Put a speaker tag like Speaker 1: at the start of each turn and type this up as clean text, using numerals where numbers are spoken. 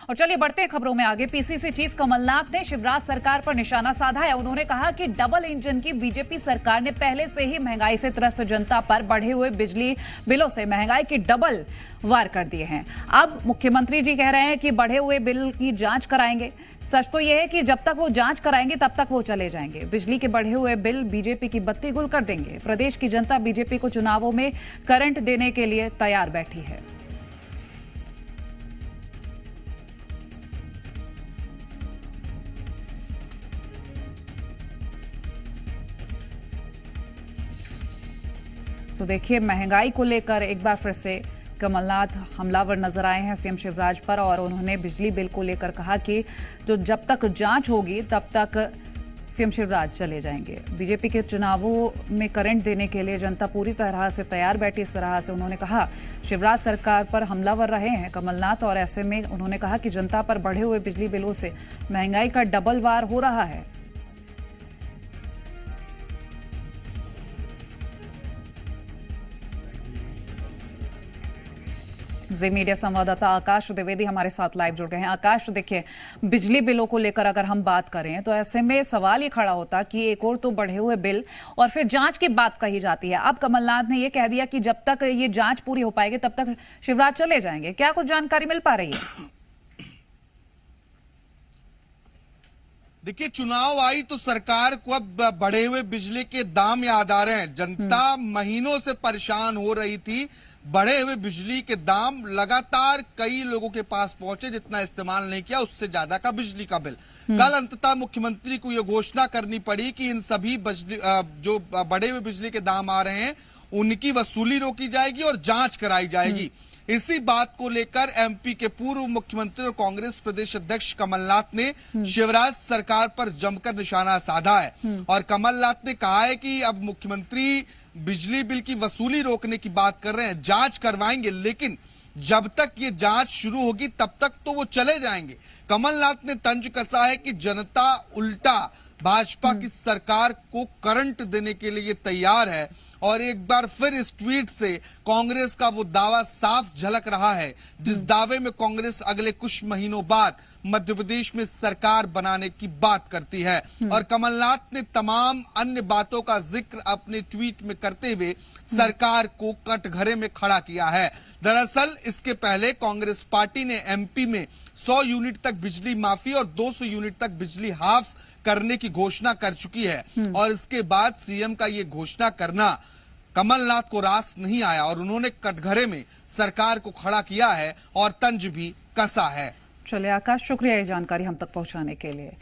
Speaker 1: और चलिए बढ़ते हैं खबरों में आगे। पीसीसी चीफ कमलनाथ ने शिवराज सरकार पर निशाना साधा है। उन्होंने कहा कि डबल इंजन की बीजेपी सरकार ने पहले से ही महंगाई से त्रस्त जनता पर बढ़े हुए बिजली बिलों से महंगाई की डबल वार कर दिए हैं। अब मुख्यमंत्री जी कह रहे हैं कि बढ़े हुए बिल की जांच कराएंगे। सच तो यह है कि जब तक वो जांच कराएंगे तब तक वो चले जाएंगे। बिजली के बढ़े हुए बिल बीजेपी की बत्ती गुल कर देंगे। प्रदेश की जनता बीजेपी को चुनावों में करंट देने के लिए तैयार बैठी है। तो देखिए, महंगाई को लेकर एक बार फिर से कमलनाथ हमलावर नजर आए हैं सीएम शिवराज पर, और उन्होंने बिजली बिल को लेकर कहा कि जो जब तक जांच होगी तब तक सीएम शिवराज चले जाएंगे। बीजेपी के चुनावों में करंट देने के लिए जनता पूरी तरह से तैयार बैठी। इस तरह से उन्होंने कहा शिवराज सरकार पर हमलावर रहे हैं कमलनाथ, और ऐसे में उन्होंने कहा कि जनता पर बढ़े हुए बिजली बिलों से महंगाई का डबल वार हो रहा है। जी मीडिया संवाददाता आकाश द्विवेदी हमारे साथ लाइव जुड़ गए हैं। आकाश, देखिए, बिजली बिलों को लेकर अगर हम बात करें तो ऐसे में सवाल ये खड़ा होता कि एक और तो बढ़े हुए बिल और फिर जांच की बात कही जाती है। अब कमलनाथ ने ये कह दिया कि जब तक ये जांच पूरी हो पाएगी तब तक शिवराज चले जाएंगे। क्या कुछ जानकारी मिल पा रही है?
Speaker 2: देखिए, चुनाव आई तो सरकार को अब बढ़े हुए बिजली के दाम याद आ रहे हैं। जनता महीनों से परेशान हो रही थी। बढ़े हुए बिजली के दाम लगातार कई लोगों के पास पहुंचे। जितना इस्तेमाल नहीं किया उससे ज्यादा का बिजली का बिल। कल अंततः मुख्यमंत्री को यह घोषणा करनी पड़ी कि इन सभी जो बढ़े हुए बिजली के दाम आ रहे हैं उनकी वसूली रोकी जाएगी और जांच कराई जाएगी। इसी बात को लेकर एमपी के पूर्व मुख्यमंत्री और कांग्रेस प्रदेश अध्यक्ष कमलनाथ ने शिवराज सरकार पर जमकर निशाना साधा है। और कमलनाथ ने कहा है कि अब मुख्यमंत्री बिजली बिल की वसूली रोकने की बात कर रहे हैं, जांच करवाएंगे, लेकिन जब तक ये जांच शुरू होगी तब तक तो वो चले जाएंगे। कमलनाथ ने तंज कसा है कि जनता उल्टा भाजपा की सरकार को करंट देने के लिए तैयार है। और एक बार फिर इस ट्वीट से कांग्रेस का वो दावा साफ झलक रहा है, जिस दावे में कांग्रेस अगले कुछ महीनों बाद मध्य प्रदेश में सरकार बनाने की बात करती है। और कमलनाथ ने तमाम अन्य बातों का जिक्र अपने ट्वीट में करते हुए सरकार को कटघरे में खड़ा किया है। दरअसल इसके पहले कांग्रेस पार्टी ने एमपी में 100 यूनिट तक बिजली माफी और 200 यूनिट तक बिजली हाफ करने की घोषणा कर चुकी है। और इसके बाद सीएम का ये घोषणा करना कमलनाथ को रास नहीं आया और उन्होंने कटघरे में सरकार को खड़ा किया है और तंज भी कसा है।
Speaker 1: चलिए आकाश, शुक्रिया ये जानकारी हम तक पहुंचाने के लिए।